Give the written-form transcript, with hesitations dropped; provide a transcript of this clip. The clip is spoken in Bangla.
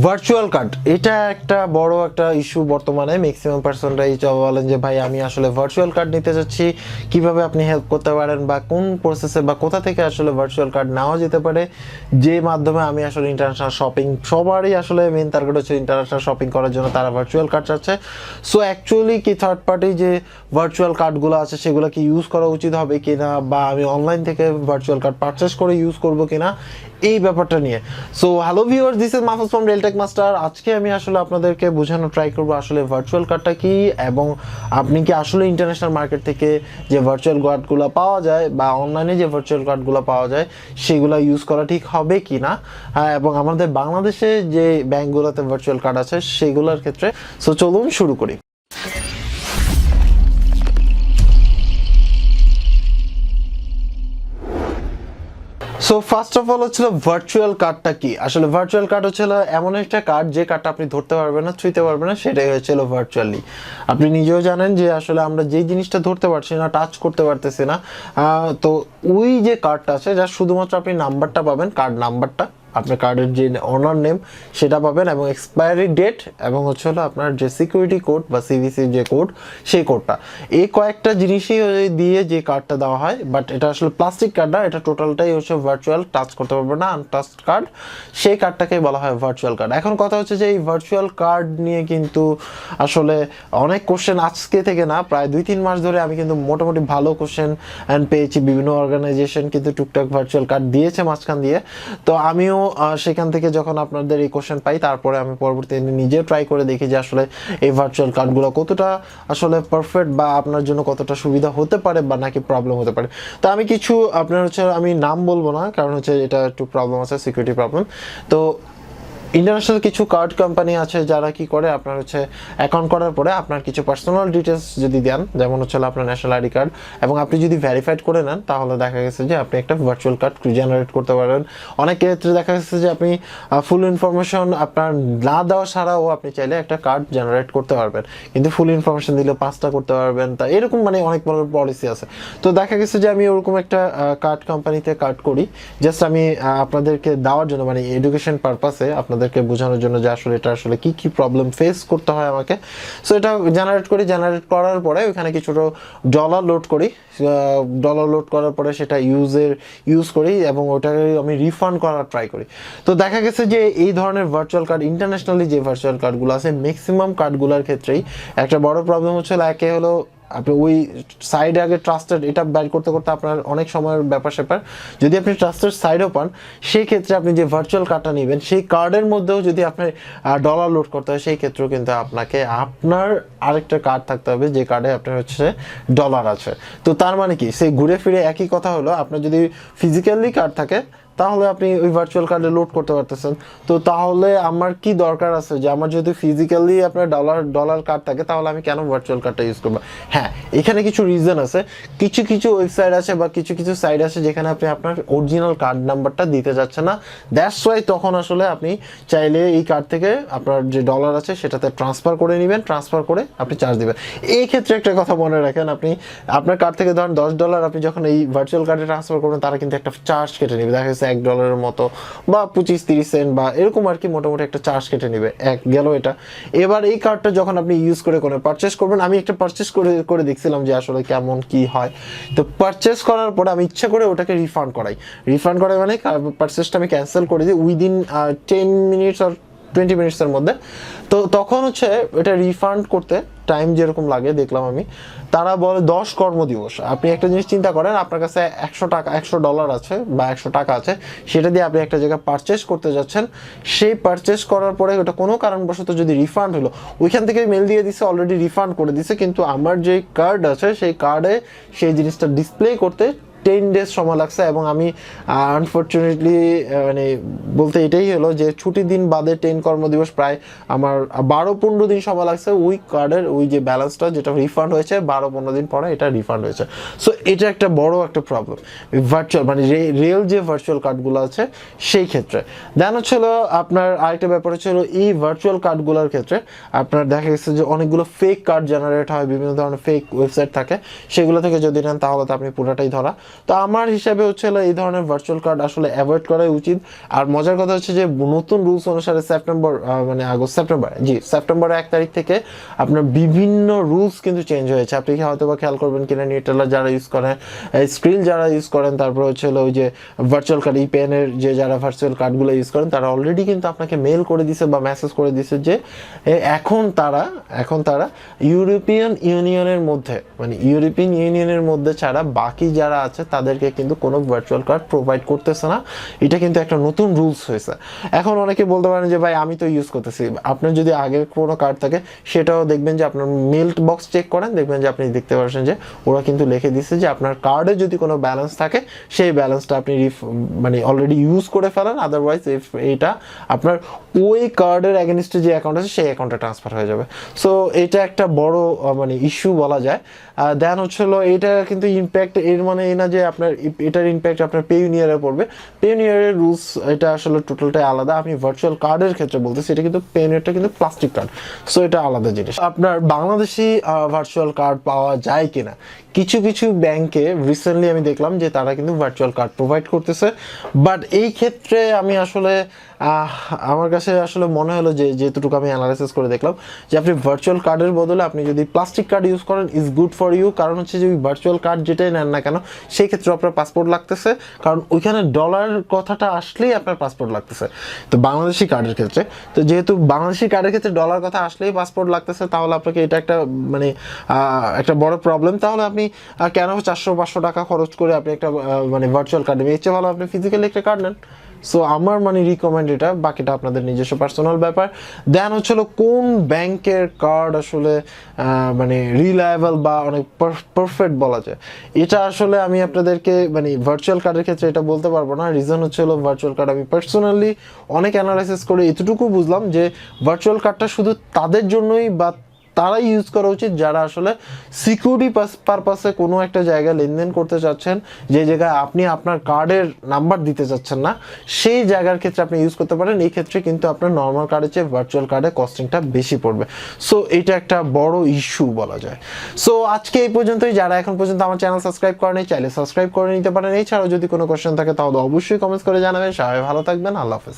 ভার্চুয়াল কার্ড এটা একটা বড় একটা ইস্যু বর্তমানে ম্যাক্সিমাম পার্সনরাই বলেন যে ভাই আমি আসলে ভার্চুয়াল কার্ড নিতে যাচ্ছি, কিভাবে আপনি হেল্প করতে পারেন বা কোন প্রসেসে বা কোথা থেকে আসলে ভার্চুয়াল কার্ড নেওয়া যেতে পারে যে মাধ্যমে আমি আসলে ইন্টারন্যাশনাল শপিং, সবারই আসলে মেন টার্গেট হচ্ছে ইন্টারন্যাশনাল শপিং করার জন্য তারা ভার্চুয়াল কার্ড চাচ্ছে। সো অ্যাকচুয়ালি কি থার্ড পার্টি যে ভার্চুয়াল কার্ডগুলো আছে সেগুলো কি ইউজ করা উচিত হবে কিনা, বা আমি অনলাইন থেকে ভার্চুয়াল কার্ড পারচেস করে ইউজ করব কিনা, এই ব্যাপারটা নিয়ে। So hello viewers, this is Mahfuz from RealTech master. আজকে আমি আসলে আপনাদেরকে বোঝানো ট্রাই করব আসলে ভার্চুয়াল কার্ডটা কি, এবং আপনি কি আসলে ইন্টারন্যাশনাল মার্কেট থেকে যে ভার্চুয়াল কার্ডগুলো পাওয়া যায় বা অনলাইনে যে ভার্চুয়াল কার্ডগুলো পাওয়া যায় সেগুলো ইউজ করা ঠিক হবে কি না, এবং আমাদের বাংলাদেশে যে ব্যাংকগুলোতে ভার্চুয়াল কার্ড আছে সেগুলোর ক্ষেত্রে। সো চলুন শুরু করি। সো ফার্স্ট অফ অল হচ্ছিল ভার্চুয়াল কার্ডটা কি। আসলে ভার্চুয়াল কার্ড হচ্ছিল এমন একটা কার্ড যে কার্ডটা আপনি ধরতে পারবেন না, ছুঁইতে পারবেন না, সেটাই হচ্ছিল ভার্চুয়ালি। আপনি নিজেও জানেন যে আসলে আমরা যেই জিনিসটা ধরতে পারছি না, টাচ করতে পারতেছি না, তো ওই যে কার্ডটা আছে যা শুধুমাত্র আপনি নাম্বারটা পাবেন, কার্ড নাম্বারটা, আপনার কার্ডের যে ওনার নেম সেটা পাবেন, এবং এক্সপায়ারি ডেট, এবং হচ্ছে হলো আপনার যে সিকিউরিটি কোড বা সিভিসির যে কোড সেই কোডটা। এই কয়েকটা জিনিসই দিয়ে যে কার্ডটা দেওয়া হয়। বাট এটা আসলে প্লাস্টিক কার্ড না, এটা টোটালটাই হচ্ছে ভার্চুয়াল, টাচ করতে পারবে না, আনটাচড কার্ড, সেই কার্ডটাকেই বলা হয় ভার্চুয়াল কার্ড। এখন কথা হচ্ছে যে এই ভার্চুয়াল কার্ড নিয়ে কিন্তু আসলে অনেক কোশ্চেন, আজকে থেকে না প্রায় 2-3 মাস ধরে আমি কিন্তু মোটামুটি ভালো কোশ্চেন পেয়েছি। বিভিন্ন অর্গানাইজেশন কিন্তু টুকটাক ভার্চুয়াল কার্ড দিয়েছে মাঝখান দিয়ে। তো আমিও সেখান থেকে যখন আপনাদের এই কোশ্চেন পাই, তারপরে আমি পরবর্তীতে নিজে ট্রাই করে দেখি যে আসলে এই ভার্চুয়াল কার্ডগুলো কতটা আসলে পারফেক্ট, বা আপনার জন্য কতটা সুবিধা হতে পারে, বা নাকি প্রবলেম হতে পারে। তো আমি কিছু আপনার হচ্ছে, আমি নাম বলবো না কারণ হচ্ছে এটা একটু প্রবলেম আছে, সিকিউরিটি প্রবলেম। তো ইন্টারন্যাশনাল কিছু কার্ড কোম্পানি আছে যারা কি করে, আপনার হচ্ছে অ্যাকাউন্ট করার পরে আপনার কিছু পার্সোনাল ডিটেলস যদি দেন, যেমন হচ্ছে আপনার ন্যাশনাল আইডি কার্ড, এবং আপনি যদি ভেরিফাইড করে নেন, তাহলে দেখা গেছে যে আপনি একটা ভার্চুয়াল কার্ড জেনারেট করতে পারেন। অনেক ক্ষেত্রে দেখা গেছে যে আপনি ফুল ইনফরমেশন আপনার না দেওয়া ছাড়াও আপনি চাইলে একটা কার্ড জেনারেট করতে পারবেন, কিন্তু ফুল ইনফরমেশন দিলে 5টা করতে পারবেন। তা এরকম মানে অনেক বড় পলিসি আছে। তো দেখা গেছে যে আমি ওরকম একটা কার্ড কোম্পানিতে কার্ড করি, জাস্ট আমি আপনাদেরকে দেওয়ার জন্য, মানে এডুকেশন পারপাসে আপনাদের বোঝানোর জন্য যে আসলে এটা আসলে কি কি প্রবলেম ফেস করতে হয় আমাকে। সো এটা জেনারেট জেনারেট করার পরে ওখানে কিছুটা ডলার লোড করি, ডলার লোড করার পরে সেটা ইউজ করি, এবং ওটাকে আমি রিফান্ড করার ট্রাই করি। তো দেখা গেছে যে এই ধরনের ভার্চুয়াল কার্ড, ইন্টারন্যাশনালি যে ভার্চুয়াল কার্ডগুলো আছে, ম্যাক্সিমাম কার্ডগুলোর ক্ষেত্রেই একটা বড় প্রবলেম হচ্ছে, একে হলো আপনি ওই সাইডে আগে ট্রাস্টেড, এটা বাইর করতে করতে আপনার অনেক সময়ের ব্যাপার স্যাপার। যদি আপনি ট্রাস্টেড সাইডও পান, সেই ক্ষেত্রে আপনি যে ভার্চুয়াল কার্ডটা নেবেন সেই কার্ডের মধ্যেও যদি আপনার ডলার লোড করতে হয়, সেই ক্ষেত্রেও কিন্তু আপনাকে আপনার আরেকটা কার্ড থাকতে হবে যে কার্ডে আপনার হচ্ছে ডলার আছে। তো তার মানে কি, সেই ঘুরে ফিরে একই কথা হলো, আপনার যদি ফিজিক্যালি কার্ড থাকে তাহলে আপনি ওই ভার্চুয়াল কার্ডে লোড করতে পারতেছেন। তো তাহলে আমার কি দরকার আছে যে আমার যদি ফিজিক্যালি আপনার ডলার কার্ড থাকে, তাহলে আমি কেন ভার্চুয়াল কার্ডটা ইউজ করবো? হ্যাঁ, এখানে কিছু রিজন আছে। কিছু ওয়েবসাইট আছে বা কিছু সাইট আছে যেখানে আপনি আপনার অরিজিনাল কার্ড নাম্বারটা দিতে যাচ্ছেন না। দ্যাটস ওয়াই তখন আসলে আপনি চাইলে এই কার্ড থেকে আপনার যে ডলার আছে সেটাতে ট্রান্সফার করে নেবেন, ট্রান্সফার করে আপনি চার্জ দেবেন। এই ক্ষেত্রে একটা কথা মনে রাখেন, আপনি আপনার কার্ড থেকে ধরেন $10 আপনি যখন এই ভার্চুয়াল কার্ডে ট্রান্সফার করবেন, তারা কিন্তু একটা চার্জ কেটে নেবে, দেখা গেছে $1 মতো বা 25-30 সেন্ট বা এরকম আর কি, মোটামুটি একটা চার্জ কেটে নেবে। এক গেল এটা। এবার এই কার্ডটা যখন আপনি ইউজ করে কোনো পারচেস করবেন, আমি একটা পারচেস করে দেখছিলাম যে আসলে কেমন কি হয়। তো পারচেস করার পরে আমি ইচ্ছা করে ওটাকে রিফান্ড করাই মানে পারচেসটা আমি ক্যান্সেল করে দিই উইদিন 10 মিনিটস আর 20 মিনিটসের মধ্যে। তো তখন হচ্ছে এটা রিফান্ড করতে টাইম যেরকম লাগে দেখলাম আমি, তারা বলে 10 কর্মদিবস। আপনি একটা জিনিস চিন্তা করেন, আপনার কাছে $100 আছে বা 100 টাকা আছে, সেটা দিয়ে আপনি একটা জায়গায় পারচেস করতে যাচ্ছেন। সেই পারচেস করার পরে ওটা কোনো কারণবশত যদি রিফান্ড হলো, ওইখান থেকে মেল দিয়ে দিছে, অলরেডি রিফান্ড করে দিছে, কিন্তু আমার যে কার্ড আছে সেই কার্ডে সেই জিনিসটা ডিসপ্লে করতে 10 ডেজ সময় লাগছে। এবং আমি আনফর্চুনেটলি মানে বলতে এটাই হলো যে ছুটির দিন বাদে 10 কর্মদিবস প্রায় আমার 12-15 দিন সময় লাগছে ওই কার্ডের ওই যে ব্যালেন্সটা যেটা রিফান্ড হয়েছে, 12-15 দিন পরে এটা রিফান্ড হয়েছে। সো এটা একটা বড় একটা প্রবলেম ভার্চুয়াল, মানে রিয়েল যে ভার্চুয়াল কার্ডগুলো আছে সেই ক্ষেত্রে। দেন হচ্ছিল আপনার আরেকটা ব্যাপার হচ্ছিল, এই ভার্চুয়াল কার্ডগুলোর ক্ষেত্রে আপনার দেখা গেছে যে অনেকগুলো ফেক কার্ড জেনারেট হয়, বিভিন্ন ধরনের ফেক ওয়েবসাইট থাকে, সেগুলো থেকে যদি নেন তাহলে তো আপনি পুরোটাই ধরা। তো আমার হিসাবে হচ্ছে এই ধরনের ভার্চুয়াল কার্ড আসলে অ্যাভয়েড করাই উচিত। আর মজার কথা হচ্ছে যে নতুন রুলস অনুসারে সেপ্টেম্বরের 1 তারিখ থেকে আপনার বিভিন্ন রুলস কিন্তু চেঞ্জ হয়েছে। আপনি হয়তো বা খেয়াল করবেন কিনা, নিউটেলার যারা ইউজ করেন, স্ক্রিল যারা ইউজ করেন, তারপর হচ্ছে ওই যে ভার্চুয়াল কার্ড ইপেনের যে যারা ভার্চুয়াল কার্ডগুলো ইউজ করেন, তারা অলরেডি কিন্তু আপনাকে মেল করে দিছে বা মেসেজ করে দিছে যে এখন তারা ইউরোপিয়ান ইউনিয়নের মধ্যে ছাড়া বাকি যারা আছে তাদেরকে কিন্তু কোনো ভার্চুয়াল কার্ড প্রোভাইড করতেছে না। এটা কিন্তু একটা নতুন রুলস হয়েছে। এখন অনেকে বলতে পারেন যে ভাই আমি তো ইউজ করতেছি। আপনার যদি আগে কোনো কার্ড থাকে সেটাও দেখবেন যে আপনার মেল বক্স চেক করেন, দেখবেন যে আপনি দেখতে পাচ্ছেন যে ওরা কিন্তু লিখে দিচ্ছে যে আপনার কার্ডে যদি কোনো ব্যালেন্স থাকে সেই ব্যালেন্সটা আপনি অলরেডি ইউজ করে ফেলেন, আদারওয়াইজ এইটা আপনার ওই কার্ডের এগেনস্টে যে অ্যাকাউন্ট আছে সেই অ্যাকাউন্টে ট্রান্সফার হয়ে যাবে। সো এটা একটা বড় ইস্যু বলা যায়। দেন এটা কিন্তু ইম্প্যাক্ট এর এই না যে আপনার এটার ইম্প্যাক্ট আপনার পেইউনিয়ারে পড়বে। পেইউনিয়ারের রুলস এটা আসলে টোটালটাই আলাদা। আমি ভার্চুয়াল কার্ডের ক্ষেত্রে বলতেছি, এটা কিন্তু পেইউনিয়ারটা কিন্তু প্লাস্টিক কার্ড, সো এটা আলাদা জিনিস। আপনার বাংলাদেশি ভার্চুয়াল কার্ড পাওয়া যায় কিনা, কিছু কিছু ব্যাংকে রিসেন্টলি আমি দেখলাম যে তারা কিন্তু ভার্চুয়াল কার্ড প্রোভাইড করতেছে। বাট এই ক্ষেত্রে আমি আসলে আমার কাছে আসলে মনে হলো যে যেটুকু আমি অ্যানালাইসিস করে দেখলাম যে আপনি ভার্চুয়াল কার্ডের বদলে আপনি যদি প্লাস্টিক কার্ড ইউজ করেন ইজ গুড ফর ইউ। কারণ হচ্ছে যে ভার্চুয়াল কার্ড যেটাই নেন না কেন সেই ক্ষেত্রে আপনার পাসপোর্ট লাগতেছে, কারণ ওইখানে ডলার কথাটা আসলেই আপনার পাসপোর্ট লাগতেছে। তো বাংলাদেশি কার্ডের ক্ষেত্রে, তো যেহেতু বাংলাদেশি কার্ডের ক্ষেত্রে ডলার কথা আসলেই পাসপোর্ট লাগতেছে, তাহলে আপনাকে এটা একটা একটা বড় প্রবলেম। তাহলে আপনি কেন 400-500 টাকা খরচ করে আপনি একটা ভার্চুয়াল কার্ড নেবেন, এর চেয়ে ভালো আপনি ফিজিক্যালি একটা কার্ড নেন। সো আমার রিকমেন্ড এটা, বাকিটা আপনাদের নিজস্ব পার্সোনাল ব্যাপার। দেন কোন ব্যাংকের কার্ড আসলে রিলায়েবল বা অনেক পারফেক্ট বলা যায়, এটা আসলে আমি আপনাদেরকে ভার্চুয়াল কার্ডের ক্ষেত্রে এটা বলতে পারবো না। রিজন হচ্ছে ভার্চুয়াল কার্ড আমি পার্সোনালি অনেক অ্যানালাইসিস করে এতটুকু বুঝলাম যে ভার্চুয়াল কার্ডটা শুধু তাদের জন্যই বা তারাই ইউজ করা উচিত যারা আসলে সিকিউরিটি পারপাসে কোনো একটা জায়গায় লেনদেন করতে চাচ্ছেন, যে জায়গায় আপনি আপনার কার্ডের নাম্বার দিতে চাচ্ছেন না, সেই জায়গার ক্ষেত্রে আপনি ইউজ করতে পারেন। এই ক্ষেত্রে কিন্তু আপনার নর্মাল কার্ডের চেয়ে ভার্চুয়াল কার্ডে কস্টিংটা বেশি পড়বে। সো এটা একটা বড় ইস্যু বলা যায়। সো আজকে এই পর্যন্তই। যারা এখন পর্যন্ত আমার চ্যানেল সাবস্ক্রাইব করেনি চাইলে সাবস্ক্রাইব করে নিতে পারেন। এছাড়াও যদি কোনো কোয়েশ্চেন থাকে তাহলে অবশ্যই কমেন্টস করে জানাবেন। সবাই ভালো থাকবেন। আল্লাহ হাফেজ।